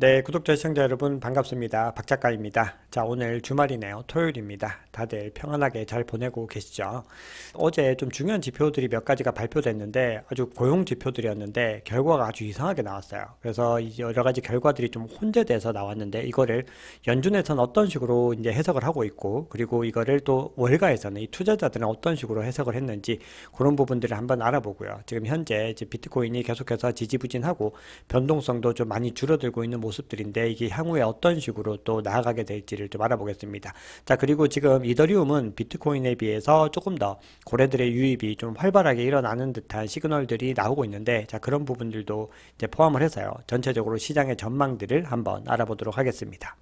네, 구독자 시청자 여러분 반갑습니다. 박 작가입니다. 자, 오늘 주말이네요. 토요일입니다. 다들 평안하게 잘 보내고 계시죠? 어제 좀 중요한 지표들이 몇 가지가 발표됐는데 아주 고용 지표들이었는데 결과가 아주 이상하게 나왔어요. 그래서 이제 여러 가지 결과들이 좀 혼재돼서 나왔는데 이거를 연준에서는 어떤 식으로 이제 해석을 하고 있고 그리고 이거를 또 월가에서는 이 투자자들은 어떤 식으로 해석을 했는지 그런 부분들을 한번 알아보고요. 지금 현재 이제 비트코인이 계속해서 지지부진하고 변동성도 좀 많이 줄어들고 있는 모습들인데 이게 향후에 어떤 식으로 또 나아가게 될지를 좀 알아보겠습니다. 자, 그리고 지금 이더리움은 비트코인에 비해서 조금 더 고래들의 유입이 좀 활발하게 일어나는 듯한 시그널들이 나오고 있는데, 자, 그런 부분들도 이제 포함을 해서요. 전체적으로 시장의 전망들을 한번 알아보도록 하겠습니다.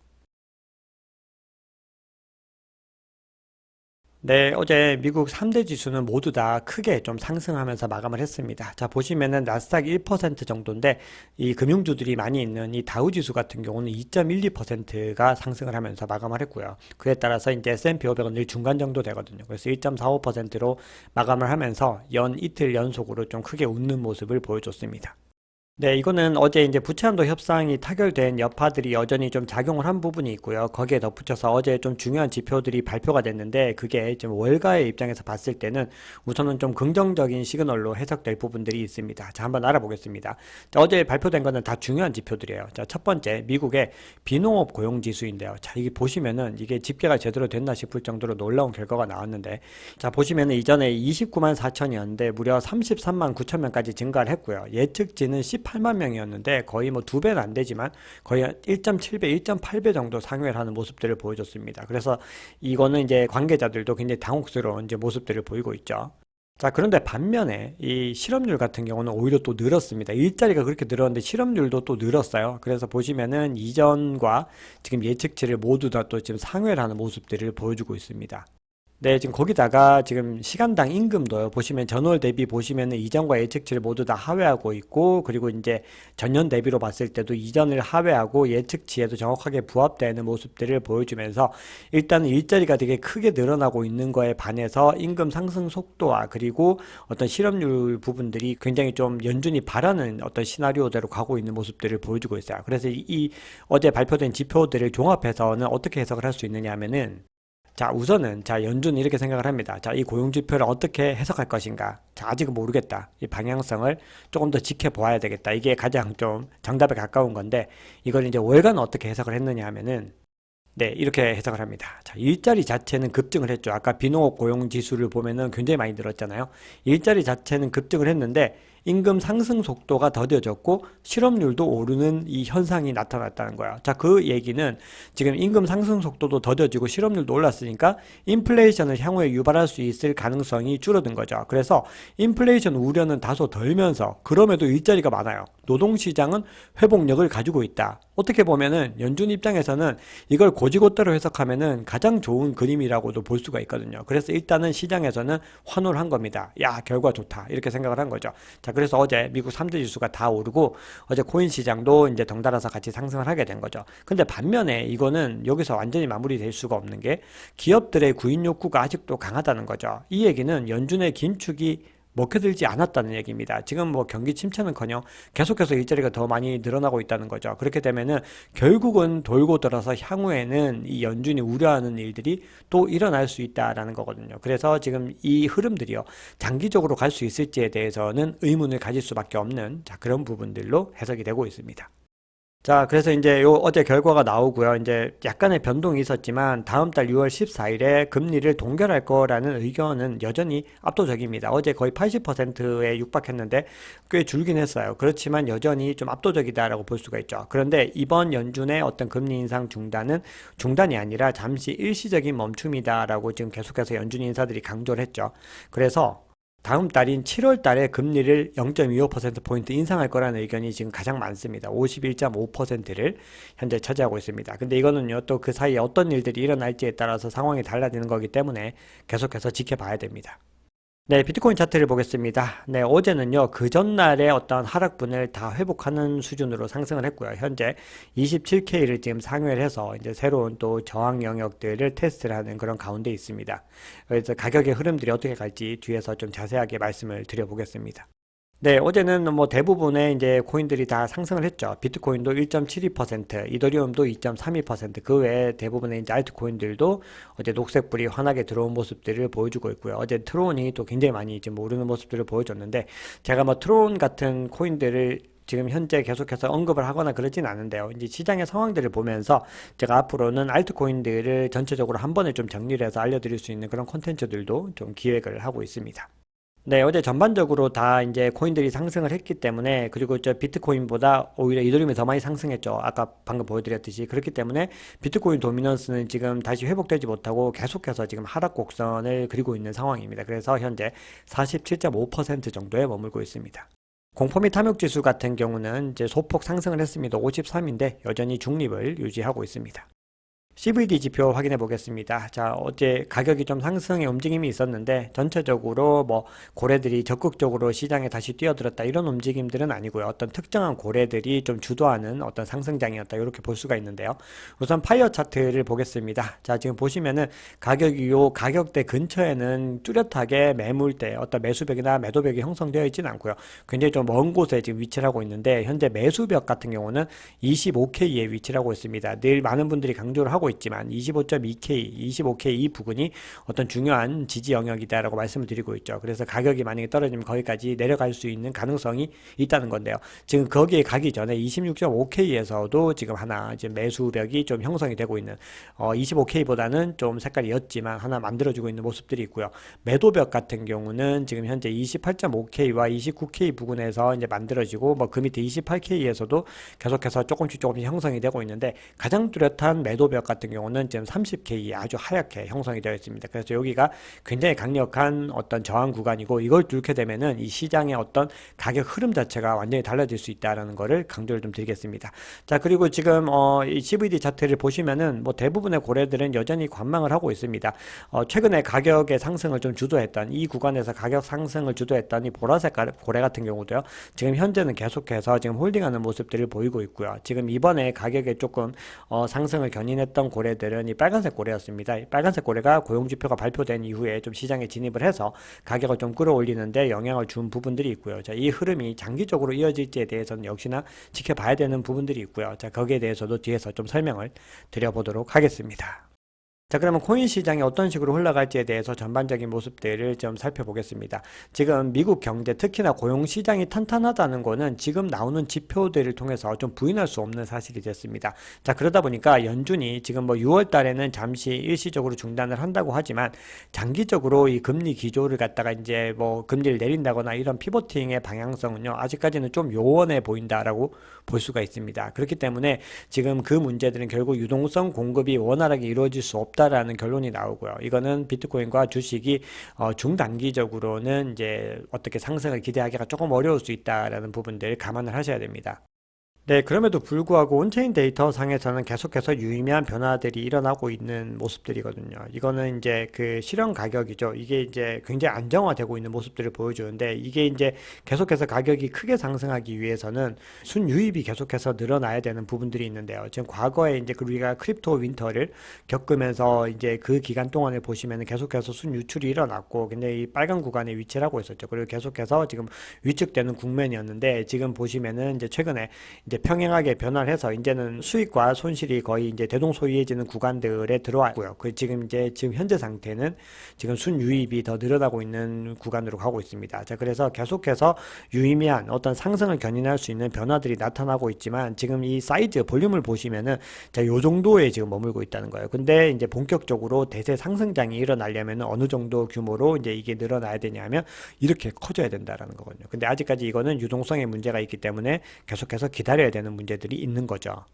네, 어제 미국 3대 지수는 모두 다 크게 좀 상승하면서 마감을 했습니다. 자, 보시면은 나스닥 1% 정도인데 이 금융주들이 많이 있는 이 다우 지수 같은 경우는 2.12%가 상승을 하면서 마감을 했고요. 그에 따라서 이제 S&P 500은 늘 중간 정도 되거든요. 그래서 1.45%로 마감을 하면서 연 이틀 연속으로 좀 크게 웃는 모습을 보여줬습니다. 네, 이거는 어제 이제 부채한도 협상이 타결된 여파들이 여전히 좀 작용을 한 부분이 있고요. 거기에 덧붙여서 어제 좀 중요한 지표들이 발표가 됐는데 그게 좀 월가의 입장에서 봤을 때는 우선은 좀 긍정적인 시그널로 해석될 부분들이 있습니다. 자, 한번 알아보겠습니다. 자, 어제 발표된 거는 다 중요한 지표들이에요. 자, 첫 번째, 미국의 비농업 고용 지수인데요. 자, 이게 보시면은 이게 집계가 제대로 됐나 싶을 정도로 놀라운 결과가 나왔는데, 자, 보시면은 이전에 29만 4천이었는데 무려 33만 9천 명까지 증가를 했고요. 예측치는 18만 명이었는데 거의 뭐 두 배는 안 되지만 거의 1.7배, 1.8배 정도 상회를 하는 모습들을 보여줬습니다. 그래서 이거는 이제 관계자들도 굉장히 당혹스러운 이제 모습들을 보이고 있죠. 자, 그런데 반면에 이 실업률 같은 경우는 오히려 또 늘었습니다. 일자리가 그렇게 늘었는데 실업률도 또 늘었어요. 그래서 보시면은 이전과 지금 예측치를 모두 다 또 지금 상회를 하는 모습들을 보여주고 있습니다. 네, 지금 거기다가 지금 시간당 임금도요. 보시면 전월 대비 보시면은 이전과 예측치를 모두 다 하회하고 있고, 그리고 이제 전년 대비로 봤을 때도 이전을 하회하고 예측치에도 정확하게 부합되는 모습들을 보여주면서 일단은 일자리가 되게 크게 늘어나고 있는 거에 반해서 임금 상승 속도와 그리고 어떤 실업률 부분들이 굉장히 좀 연준이 바라는 어떤 시나리오대로 가고 있는 모습들을 보여주고 있어요. 그래서 이 어제 발표된 지표들을 종합해서는 어떻게 해석을 할 수 있느냐 하면은 자, 우선은, 자, 연준은 이렇게 생각을 합니다. 자, 이 고용지표를 어떻게 해석할 것인가? 자, 아직은 모르겠다. 이 방향성을 조금 더 지켜보아야 되겠다. 이게 가장 좀 정답에 가까운 건데, 이걸 이제 월간 어떻게 해석을 했느냐 하면은, 네, 이렇게 해석을 합니다. 자, 일자리 자체는 급증을 했죠. 아까 비농업 고용 지수를 보면은 굉장히 많이 늘었잖아요. 일자리 자체는 급증을 했는데 임금 상승 속도가 더뎌졌고 실업률도 오르는 이 현상이 나타났다는 거야. 자, 그 얘기는 지금 임금 상승 속도도 더뎌지고 실업률도 올랐으니까 인플레이션을 향후에 유발할 수 있을 가능성이 줄어든 거죠. 그래서 인플레이션 우려는 다소 덜면서 그럼에도 일자리가 많아요. 노동시장은 회복력을 가지고 있다. 어떻게 보면은 연준 입장에서는 이걸 고지고대로 해석하면은 가장 좋은 그림이라고도 볼 수가 있거든요. 그래서 일단은 시장에서는 환호를 한 겁니다. 야, 결과 좋다. 이렇게 생각을 한 거죠. 자, 그래서 어제 미국 3대 지수가 다 오르고 어제 코인 시장도 이제 덩달아서 같이 상승을 하게 된 거죠. 근데 반면에 이거는 여기서 완전히 마무리될 수가 없는 게 기업들의 구인 욕구가 아직도 강하다는 거죠. 이 얘기는 연준의 긴축이 먹혀들지 않았다는 얘기입니다. 지금 뭐 경기 침체는커녕 계속해서 일자리가 더 많이 늘어나고 있다는 거죠. 그렇게 되면은 결국은 돌고 돌아서 향후에는 이 연준이 우려하는 일들이 또 일어날 수 있다라는 거거든요. 그래서 지금 이 흐름들이요, 장기적으로 갈 수 있을지에 대해서는 의문을 가질 수밖에 없는, 자, 그런 부분들로 해석이 되고 있습니다. 자, 그래서 이제 요 어제 결과가 나오고요. 이제 약간의 변동이 있었지만 다음 달 6월 14일에 금리를 동결할 거라는 의견은 여전히 압도적입니다. 어제 거의 80%에 육박했는데 꽤 줄긴 했어요. 그렇지만 여전히 좀 압도적이다라고 볼 수가 있죠. 그런데 이번 연준의 어떤 금리 인상 중단은 중단이 아니라 잠시 일시적인 멈춤이다라고 지금 계속해서 연준 인사들이 강조를 했죠. 그래서 다음 달인 7월 달에 금리를 0.25%포인트 인상할 거라는 의견이 지금 가장 많습니다. 51.5%를 현재 차지하고 있습니다. 근데 이거는요, 또 그 사이에 어떤 일들이 일어날지에 따라서 상황이 달라지는 거기 때문에 계속해서 지켜봐야 됩니다. 네, 비트코인 차트를 보겠습니다. 네, 어제는요, 그 전날의 어떤 하락분을 다 회복하는 수준으로 상승을 했고요. 현재 27K를 지금 상회를 해서 이제 새로운 또 저항 영역들을 테스트를 하는 그런 가운데 있습니다. 그래서 가격의 흐름들이 어떻게 갈지 뒤에서 좀 자세하게 말씀을 드려보겠습니다. 네, 어제는 뭐 대부분의 이제 코인들이 다 상승을 했죠. 비트코인도 1.72%, 이더리움도 2.32%, 그 외에 대부분의 이제 알트코인들도 어제 녹색불이 환하게 들어온 모습들을 보여주고 있고요. 어제 트론이 또 굉장히 많이 지금 오르는 모습들을 보여줬는데, 제가 뭐 트론 같은 코인들을 지금 현재 계속해서 언급을 하거나 그러진 않은데요. 이제 시장의 상황들을 보면서 제가 앞으로는 알트코인들을 전체적으로 한 번에 좀 정리를 해서 알려드릴 수 있는 그런 콘텐츠들도 좀 기획을 하고 있습니다. 네, 어제 전반적으로 다 이제 코인들이 상승을 했기 때문에, 그리고 저 비트코인보다 오히려 이더리움이 더 많이 상승했죠. 아까 방금 보여드렸듯이. 그렇기 때문에 비트코인 도미넌스는 지금 다시 회복되지 못하고 계속해서 지금 하락 곡선을 그리고 있는 상황입니다. 그래서 현재 47.5% 정도에 머물고 있습니다. 공포 및 탐욕 지수 같은 경우는 이제 소폭 상승을 했습니다. 53인데 여전히 중립을 유지하고 있습니다. CVD 지표 확인해 보겠습니다. 자, 어제 가격이 좀 상승의 움직임이 있었는데 전체적으로 뭐 고래들이 적극적으로 시장에 다시 뛰어들었다 이런 움직임들은 아니고요. 어떤 특정한 고래들이 좀 주도하는 어떤 상승장이었다 이렇게 볼 수가 있는데요. 우선 파이어 차트를 보겠습니다. 자, 지금 보시면은 가격이 요 가격대 근처에는 뚜렷하게 매물대 어떤 매수벽이나 매도벽이 형성되어 있지는 않고요. 굉장히 좀 먼 곳에 지금 위치를 하고 있는데 현재 매수벽 같은 경우는 25K에 위치를 하고 있습니다. 늘 많은 분들이 강조를 하고 있지만 25.2K, 25K 이 부근이 어떤 중요한 지지 영역이다라고 말씀을 드리고 있죠. 그래서 가격이 만약에 떨어지면 거기까지 내려갈 수 있는 가능성이 있다는 건데요. 지금 거기에 가기 전에 26.5K에서도 지금 하나 이제 매수벽이 좀 형성이 되고 있는 25K보다는 좀 색깔이 옅지만 하나 만들어지고 있는 모습들이 있고요. 매도벽 같은 경우는 지금 현재 28.5K와 29K 부근에서 이제 만들어지고 뭐 그 밑에 28K에서도 계속해서 조금씩 형성이 되고 있는데 가장 뚜렷한 매도벽 같은 경우는 지금 30K에 아주 하얗게 형성이 되어 있습니다. 그래서 여기가 굉장히 강력한 어떤 저항 구간이고 이걸 뚫게 되면은 이 시장의 어떤 가격 흐름 자체가 완전히 달라질 수 있다라는 거를 강조를 좀 드리겠습니다. 자, 그리고 지금 이 CVD 차트를 보시면은 뭐 대부분의 고래들은 여전히 관망을 하고 있습니다. 최근에 가격의 상승을 좀 주도했던 이 구간에서 가격 상승을 주도했던 이 보라색 고래 같은 경우도요. 지금 현재는 계속해서 지금 홀딩하는 모습들을 보이고 있고요. 지금 이번에 가격에 조금 상승을 견인했던 고래들은 이 빨간색 고래였습니다. 이 빨간색 고래가 고용지표가 발표된 이후에 좀 시장에 진입을 해서 가격을 좀 끌어올리는데 영향을 준 부분들이 있고요. 자, 이 흐름이 장기적으로 이어질지에 대해서는 역시나 지켜봐야 되는 부분들이 있고요. 자, 거기에 대해서도 뒤에서 좀 설명을 드려보도록 하겠습니다. 자, 그러면 코인 시장이 어떤 식으로 흘러갈지에 대해서 전반적인 모습들을 좀 살펴보겠습니다. 지금 미국 경제, 특히나 고용 시장이 탄탄하다는 거는 지금 나오는 지표들을 통해서 좀 부인할 수 없는 사실이 됐습니다. 자, 그러다 보니까 연준이 지금 뭐 6월 달에는 잠시 일시적으로 중단을 한다고 하지만 장기적으로 이 금리 기조를 갖다가 이제 뭐 금리를 내린다거나 이런 피보팅의 방향성은요, 아직까지는 좀 요원해 보인다라고 볼 수가 있습니다. 그렇기 때문에 지금 그 문제들은 결국 유동성 공급이 원활하게 이루어질 수 없다라는 결론이 나오고요. 이거는 비트코인과 주식이 중단기적으로는 이제 어떻게 상승을 기대하기가 조금 어려울 수 있다라는 부분들 감안을 하셔야 됩니다. 네, 그럼에도 불구하고 온체인 데이터 상에서는 계속해서 유의미한 변화들이 일어나고 있는 모습들이거든요. 이거는 이제 그 실현 가격이죠. 이게 이제 굉장히 안정화되고 있는 모습들을 보여주는데 이게 이제 계속해서 가격이 크게 상승하기 위해서는 순유입이 계속해서 늘어나야 되는 부분들이 있는데요. 지금 과거에 이제 우리가 크립토 윈터를 겪으면서 이제 그 기간 동안을 보시면 계속해서 순유출이 일어났고 굉장히 빨간 구간에 위치를 하고 있었죠. 그리고 계속해서 지금 위축되는 국면이었는데 지금 보시면은 이제 최근에 이제 평행하게 변화를 해서 이제는 수익과 손실이 거의 이제 대동소이해지는 구간들에 들어왔고요. 그 지금 현재 상태는 지금 순유입이 더 늘어나고 있는 구간으로 가고 있습니다. 자, 그래서 계속해서 유의미한 어떤 상승을 견인할 수 있는 변화들이 나타나고 있지만 지금 이 사이즈 볼륨을 보시면은 자, 요 정도에 지금 머물고 있다는 거예요. 근데 이제 본격적으로 대세 상승장이 일어나려면 어느 정도 규모로 이제 이게 늘어나야 되냐면 이렇게 커져야 된다라는 거거든요. 근데 아직까지 이거는 유동성의 문제가 있기 때문에 계속해서 기다려야 되는 문제들이 있는 거죠.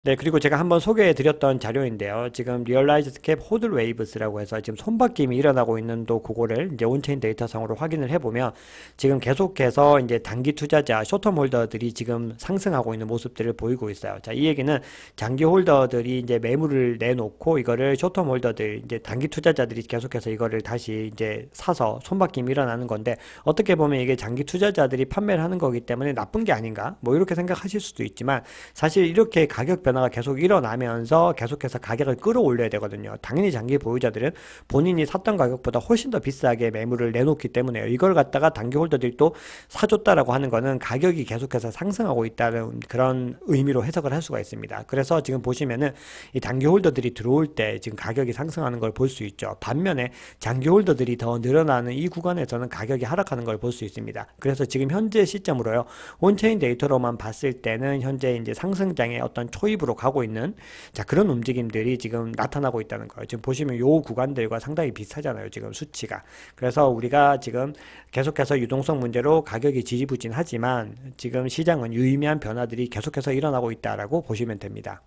네, 그리고 제가 한번 소개해 드렸던 자료인데요. 지금 리얼라이즈드 캡 호들 웨이브스라고 해서 지금 손바뀜이 일어나고 있는 또 그거를 이제 온체인 데이터상으로 확인을 해보면 지금 계속해서 이제 단기 투자자, 쇼텀 홀더들이 지금 상승하고 있는 모습들을 보이고 있어요. 자, 이 얘기는 장기 홀더들이 이제 매물을 내놓고 이거를 쇼텀 홀더들, 이제 단기 투자자들이 계속해서 이거를 다시 이제 사서 손바뀜이 일어나는 건데 어떻게 보면 이게 장기 투자자들이 판매를 하는 거기 때문에 나쁜 게 아닌가? 뭐 이렇게 생각하실 수도 있지만 사실 이렇게 가격 변화가 계속 일어나면서 계속해서 가격을 끌어올려야 되거든요. 당연히 장기 보유자들은 본인이 샀던 가격보다 훨씬 더 비싸게 매물을 내놓기 때문에요. 이걸 갖다가 단기 홀더들이 또 사줬다라고 하는 거는 가격이 계속해서 상승하고 있다는 그런 의미로 해석을 할 수가 있습니다. 그래서 지금 보시면은 이 단기 홀더들이 들어올 때 지금 가격이 상승하는 걸 볼 수 있죠. 반면에 장기 홀더들이 더 늘어나는 이 구간에서는 가격이 하락하는 걸 볼 수 있습니다. 그래서 지금 현재 시점으로요, 온체인 데이터로만 봤을 때는 현재 이제 상승장의 어떤 초입으로 가고 있는 자 그런 움직임들이 지금 나타나고 있다는 거예요. 지금 보시면 요 구간들과 상당히 비슷하잖아요. 지금 수치가. 그래서 우리가 지금 계속해서 유동성 문제로 가격이 지지부진하지만 지금 시장은 유의미한 변화들이 계속해서 일어나고 있다라고 보시면 됩니다.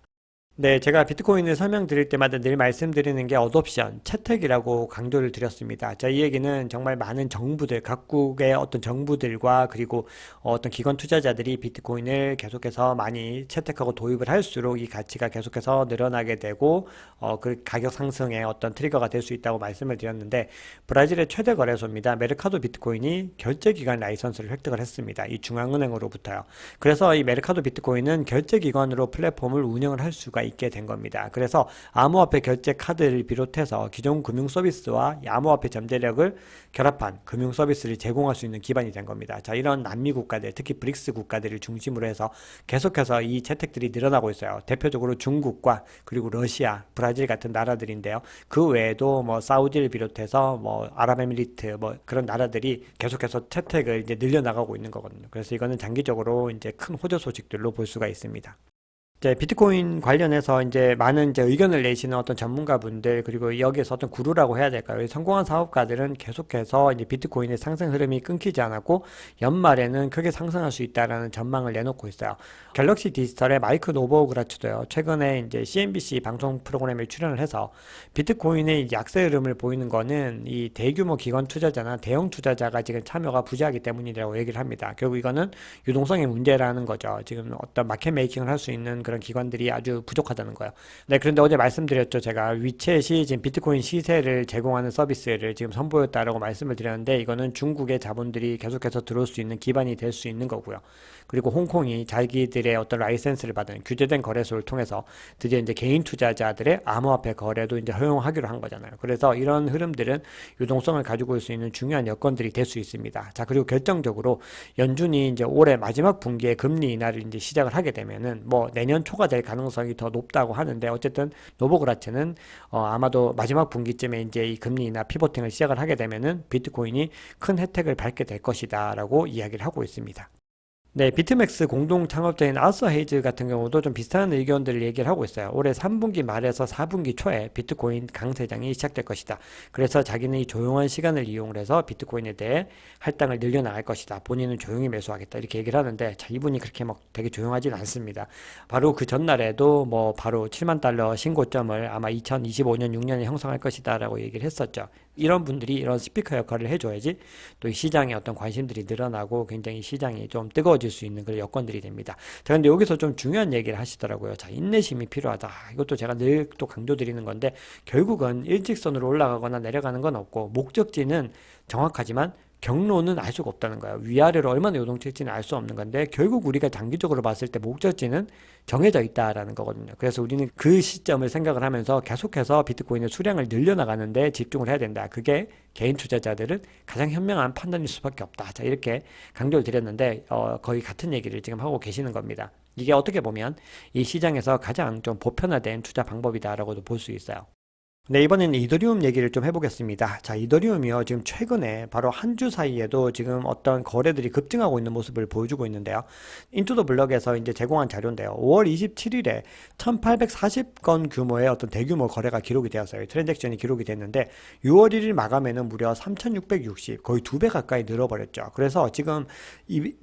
네, 제가 비트코인을 설명드릴 때마다 늘 말씀드리는 게 어�оп션, 채택이라고 강조를 드렸습니다. 자, 이 얘기는 정말 많은 정부들, 각국의 어떤 정부들과 그리고 어떤 기관 투자자들이 비트코인을 계속해서 많이 채택하고 도입을 할수록 이 가치가 계속해서 늘어나게 되고, 그 가격 상승의 어떤 트리거가 될 수 있다고 말씀을 드렸는데, 브라질의 최대 거래소입니다. 메르카도 비트코인이 결제기관 라이선스를 획득을 했습니다. 이 중앙은행으로부터요. 그래서 이 메르카도 비트코인은 결제기관으로 플랫폼을 운영을 할 수가 있게 된 겁니다. 그래서 암호화폐 결제 카드를 비롯해서 기존 금융 서비스와 암호화폐 잠재력을 결합한 금융 서비스를 제공할 수 있는 기반이 된 겁니다. 자, 이런 남미 국가들, 특히 브릭스 국가들을 중심으로 해서 계속해서 이 채택들이 늘어나고 있어요. 대표적으로 중국과 그리고 러시아, 브라질 같은 나라들인데요. 그 외에도 뭐 사우디를 비롯해서 뭐 아랍에미리트 뭐 그런 나라들이 계속해서 채택을 이제 늘려나가고 있는 거거든요. 그래서 이거는 장기적으로 이제 큰 호재 소식들로 볼 수가 있습니다. 이제 비트코인 관련해서 이제 많은 이제 의견을 내시는 어떤 전문가분들 그리고 여기에서 어떤 구루라고 해야 될까요? 성공한 사업가들은 계속해서 이제 비트코인의 상승 흐름이 끊기지 않았고 연말에는 크게 상승할 수 있다라는 전망을 내놓고 있어요. 갤럭시 디지털의 마이크 노보그라츠도요. 최근에 이제 CNBC 방송 프로그램에 출연을 해서 비트코인의 약세 흐름을 보이는 거는 이 대규모 기관 투자자나 대형 투자자가 지금 참여가 부재하기 때문이라고 얘기를 합니다. 결국 이거는 유동성의 문제라는 거죠. 지금 어떤 마켓 메이킹을 할 수 있는 그런 기관들이 아주 부족하다는 거예요. 네, 그런데 어제 말씀드렸죠. 제가 위챗이 지금 비트코인 시세를 제공하는 서비스를 지금 선보였다라고 말씀을 드렸는데 이거는 중국의 자본들이 계속해서 들어올 수 있는 기반이 될 수 있는 거고요. 그리고 홍콩이 자기들의 어떤 라이센스를 받은 규제된 거래소를 통해서 드디어 이제 개인 투자자들의 암호화폐 거래도 이제 허용하기로 한 거잖아요. 그래서 이런 흐름들은 유동성을 가지고 올 수 있는 중요한 여건들이 될 수 있습니다. 자, 그리고 결정적으로 연준이 이제 올해 마지막 분기에 금리 인하를 이제 시작을 하게 되면은 뭐 내년 초가 될 가능성이 더 높다고 하는데 어쨌든 노보그라츠는 아마도 마지막 분기쯤에 이제 이 금리 인하 피보팅을 시작을 하게 되면은 비트코인이 큰 혜택을 받게 될 것이다라고 이야기를 하고 있습니다. 네, 비트맥스 공동 창업자인 아서 헤이즈 같은 경우도 좀 비슷한 의견들을 얘기를 하고 있어요. 올해 3분기 말에서 4분기 초에 비트코인 강세장이 시작될 것이다. 그래서 자기는 이 조용한 시간을 이용해서 비트코인에 대해 할당을 늘려나갈 것이다. 본인은 조용히 매수하겠다. 이렇게 얘기를 하는데 자, 이분이 그렇게 막 되게 조용하진 않습니다. 바로 그 전날에도 뭐 바로 7만 달러 신고점을 아마 2025년 6년에 형성할 것이다 라고 얘기를 했었죠. 이런 분들이 이런 스피커 역할을 해줘야지 또 이 시장에 어떤 관심들이 늘어나고 굉장히 시장이 좀 뜨거워질 수 있는 그런 여건들이 됩니다. 자, 근데 여기서 좀 중요한 얘기를 하시더라고요. 자, 인내심이 필요하다. 이것도 제가 늘 또 강조드리는 건데 결국은 일직선으로 올라가거나 내려가는 건 없고 목적지는 정확하지만 경로는 알 수가 없다는 거예요. 위아래로 얼마나 요동칠지는 알 수 없는 건데 결국 우리가 장기적으로 봤을 때 목적지는 정해져 있다라는 거거든요. 그래서 우리는 그 시점을 생각을 하면서 계속해서 비트코인의 수량을 늘려나가는데 집중을 해야 된다. 그게 개인 투자자들은 가장 현명한 판단일 수밖에 없다. 자, 이렇게 강조를 드렸는데 거의 같은 얘기를 지금 하고 계시는 겁니다. 이게 어떻게 보면 이 시장에서 가장 좀 보편화된 투자 방법이다라고도 볼 수 있어요. 네, 이번에는 이더리움 얘기를 좀 해보겠습니다. 자, 이더리움이요. 지금 최근에 바로 한 주 사이에도 지금 어떤 거래들이 급증하고 있는 모습을 보여주고 있는데요. 인투더 블럭에서 이제 제공한 자료인데요. 5월 27일에 1840건 규모의 어떤 대규모 거래가 기록이 되었어요. 트랜잭션이 기록이 됐는데 6월 1일 마감에는 무려 3660, 거의 2배 가까이 늘어버렸죠. 그래서 지금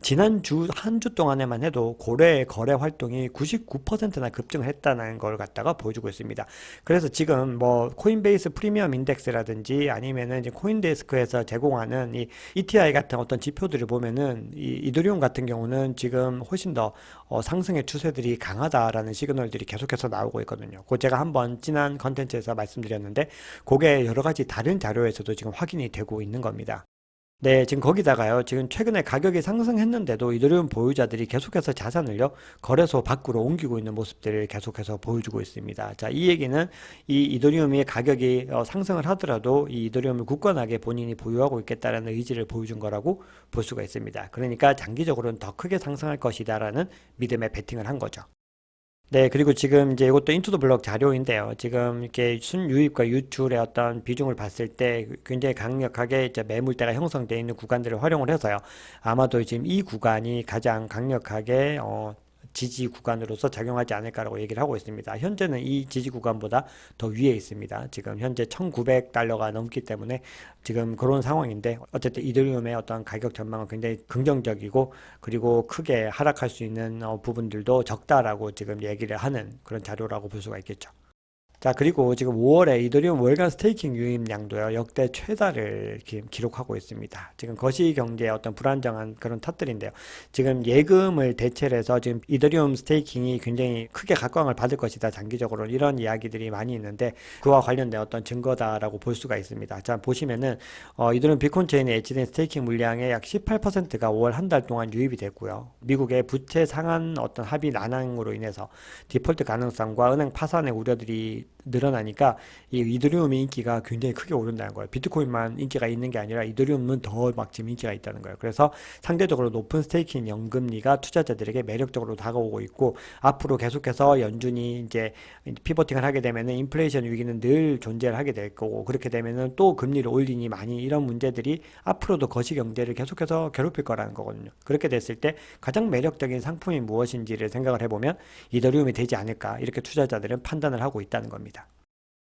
지난주 한 주 동안에만 해도 거래 활동이 99%나 급증을 했다는 걸 갖다가 보여주고 있습니다. 그래서 지금 뭐 코인베이스 프리미엄 인덱스라든지 아니면은 이제 코인데스크에서 제공하는 이 ETI 같은 어떤 지표들을 보면은 이 이더리움 같은 경우는 지금 훨씬 더 상승의 추세들이 강하다라는 시그널들이 계속해서 나오고 있거든요. 그 제가 한번 지난 컨텐츠에서 말씀드렸는데 그게 여러 가지 다른 자료에서도 지금 확인이 되고 있는 겁니다. 네, 지금 거기다가요. 지금 최근에 가격이 상승했는데도 이더리움 보유자들이 계속해서 자산을요, 거래소 밖으로 옮기고 있는 모습들을 계속해서 보여주고 있습니다. 자, 이 얘기는 이 이더리움의 가격이 상승을 하더라도 이 이더리움을 굳건하게 본인이 보유하고 있겠다라는 의지를 보여준 거라고 볼 수가 있습니다. 그러니까 장기적으로는 더 크게 상승할 것이다라는 믿음에 베팅을 한 거죠. 네, 그리고 지금 이제 이것도 인투더 블록 자료인데요. 지금 이렇게 순유입과 유출의 어떤 비중을 봤을 때 굉장히 강력하게 이제 매물대가 형성되어 있는 구간들을 활용을 해서요. 아마도 지금 이 구간이 가장 강력하게 지지 구간으로서 작용하지 않을까라고 얘기를 하고 있습니다. 현재는 이 지지 구간보다 더 위에 있습니다. 지금 현재 1900달러가 넘기 때문에 지금 그런 상황인데 어쨌든 이더리움의 어떤 가격 전망은 굉장히 긍정적이고 그리고 크게 하락할 수 있는 부분들도 적다라고 지금 얘기를 하는 그런 자료라고 볼 수가 있겠죠. 자, 그리고 지금 5월에 이더리움 월간 스테이킹 유입량도요, 역대 최다를 기록하고 있습니다. 지금 거시경제의 어떤 불안정한 그런 탓들인데요. 지금 예금을 대체로 해서 지금 이더리움 스테이킹이 굉장히 크게 각광을 받을 것이다, 장기적으로. 이런 이야기들이 많이 있는데, 그와 관련된 어떤 증거다라고 볼 수가 있습니다. 자, 보시면은, 이더리움 비트코인 체인의 애치된 스테이킹 물량의 약 18%가 5월 한 달 동안 유입이 됐고요. 미국의 부채 상한 어떤 합의 난항으로 인해서 디폴트 가능성과 은행 파산의 우려들이 늘어나니까 이 이더리움의 인기가 굉장히 크게 오른다는 거예요. 비트코인만 인기가 있는 게 아니라 이더리움은 더 막 지금 인기가 있다는 거예요. 그래서 상대적으로 높은 스테이킹 연금리가 투자자들에게 매력적으로 다가오고 있고 앞으로 계속해서 연준이 이제 피보팅을 하게 되면은 인플레이션 위기는 늘 존재를 하게 될 거고 그렇게 되면은 또 금리를 올리니 많이 이런 문제들이 앞으로도 거시 경제를 계속해서 괴롭힐 거라는 거거든요. 그렇게 됐을 때 가장 매력적인 상품이 무엇인지를 생각을 해보면 이더리움이 되지 않을까 이렇게 투자자들은 판단을 하고 있다는 겁니다.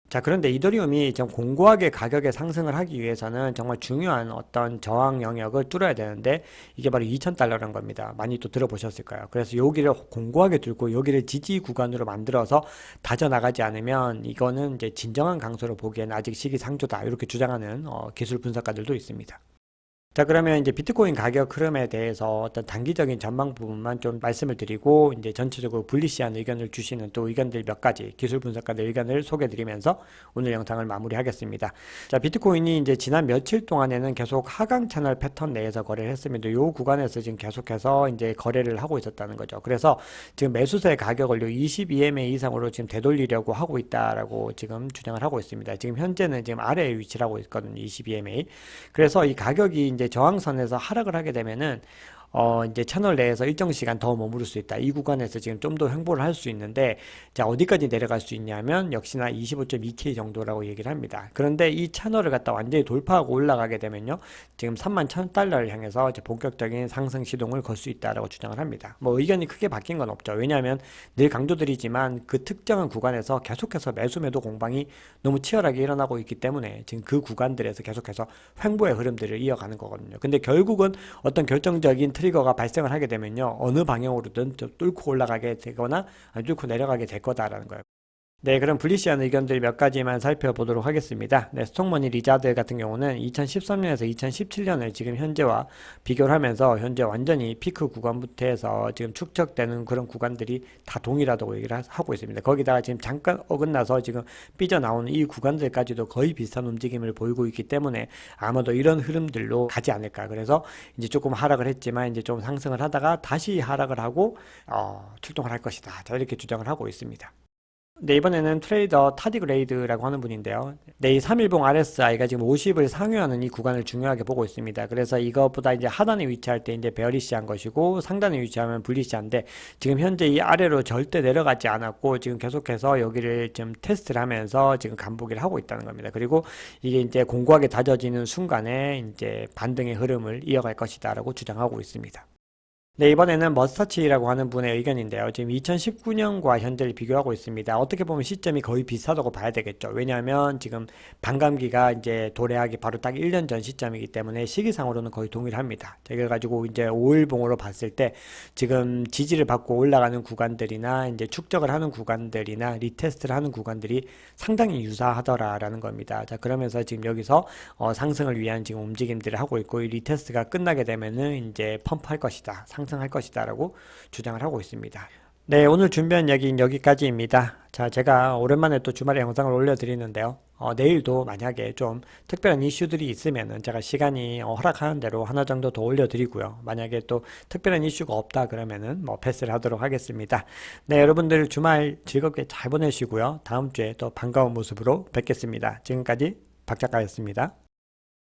자, 그런데 이더리움이 좀 공고하게 가격의 상승을 하기 위해서는 정말 중요한 어떤 저항 영역을 뚫어야 되는데 이게 바로 2,000달러라는 겁니다. 많이 또 들어보셨을 까요 그래서 여기를 공고하게 뚫고 여기를 지지 구간으로 만들어서 다져나가지 않으면 이거는 이제 진정한 강소로 보기에는 아직 시기상조다. 이렇게 주장하는 기술 분석가들도 있습니다. 자, 그러면 이제 비트코인 가격 흐름에 대해서 어떤 단기적인 전망 부분만 좀 말씀을 드리고, 이제 전체적으로 불리시한 의견을 주시는 또 의견들 몇 가지, 기술 분석가들 의견을 소개해 드리면서 오늘 영상을 마무리하겠습니다. 자, 비트코인이 이제 지난 며칠 동안에는 계속 하강 채널 패턴 내에서 거래를 했습니다. 요 구간에서 지금 계속해서 이제 거래를 하고 있었다는 거죠. 그래서 지금 매수세 가격을 22MA 이상으로 지금 되돌리려고 하고 있다라고 지금 주장을 하고 있습니다. 지금 현재는 지금 아래에 위치하고 있거든요. 22MA. 그래서 이 가격이 이제 저항선에서 하락을 하게 되면은 이제 채널 내에서 일정 시간 더 머무를 수 있다. 이 구간에서 지금 좀 더 횡보를 할 수 있는데, 자, 어디까지 내려갈 수 있냐면, 역시나 25.2K 정도라고 얘기를 합니다. 그런데 이 채널을 갖다 완전히 돌파하고 올라가게 되면요, 지금 31,000달러를 향해서 이제 본격적인 상승 시동을 걸 수 있다라고 주장을 합니다. 뭐 의견이 크게 바뀐 건 없죠. 왜냐하면 늘 강조드리지만 그 특정한 구간에서 계속해서 매수 매도 공방이 너무 치열하게 일어나고 있기 때문에 지금 그 구간들에서 계속해서 횡보의 흐름들을 이어가는 거거든요. 근데 결국은 어떤 결정적인 트리거가 발생을 하게 되면요, 어느 방향으로든 좀 뚫고 올라가게 되거나 뚫고 내려가게 될 거다라는 거예요. 네, 그럼 불리시한 의견들 몇 가지만 살펴보도록 하겠습니다. 네, 스톡머니 리자드 같은 경우는 2013년에서 2017년을 지금 현재와 비교를 하면서 현재 완전히 피크 구간부터 해서 지금 축적되는 그런 구간들이 다 동일하다고 얘기를 하고 있습니다. 거기다가 지금 잠깐 어긋나서 지금 삐져나오는 이 구간들까지도 거의 비슷한 움직임을 보이고 있기 때문에 아마도 이런 흐름들로 가지 않을까. 그래서 이제 조금 하락을 했지만 이제 좀 상승을 하다가 다시 하락을 하고 출동을 할 것이다. 자, 이렇게 주장을 하고 있습니다. 네, 이번에는 트레이더 타디그레이드라고 하는 분인데요. 네, 이 3일봉 RSI가 지금 50을 상회하는 이 구간을 중요하게 보고 있습니다. 그래서 이것보다 이제 하단에 위치할 때 이제 베어리시한 것이고 상단에 위치하면 불리시한데 지금 현재 이 아래로 절대 내려가지 않았고 지금 계속해서 여기를 좀 테스트를 하면서 지금 간보기를 하고 있다는 겁니다. 그리고 이게 이제 공고하게 다져지는 순간에 이제 반등의 흐름을 이어갈 것이다라고 주장하고 있습니다. 네, 이번에는 머스타치라고 하는 분의 의견인데요. 지금 2019년과 현재를 비교하고 있습니다. 어떻게 보면 시점이 거의 비슷하다고 봐야 되겠죠. 왜냐하면 지금 반감기가 이제 도래하기 바로 딱 1년 전 시점이기 때문에 시기상으로는 거의 동일합니다. 그래가지고 이제 5일봉으로 봤을 때 지금 지지를 받고 올라가는 구간들이나 이제 축적을 하는 구간들이나 리테스트를 하는 구간들이 상당히 유사하더라라는 겁니다. 자, 그러면서 지금 여기서 상승을 위한 지금 움직임들을 하고 있고 이 리테스트가 끝나게 되면은 이제 펌프할 것이다. 상승할 것이다 라고 주장을 하고 있습니다. 네, 오늘 준비한 이야기는 여기까지입니다. 자, 제가 오랜만에 또 주말에 영상을 올려드리는데요. 내일도 만약에 좀 특별한 이슈들이 있으면은 제가 시간이 허락하는 대로 하나 정도 더 올려드리고요. 만약에 또 특별한 이슈가 없다 그러면은 뭐 패스를 하도록 하겠습니다. 네, 여러분들 주말 즐겁게 잘 보내시고요. 다음 주에 또 반가운 모습으로 뵙겠습니다. 지금까지 박 작가였습니다.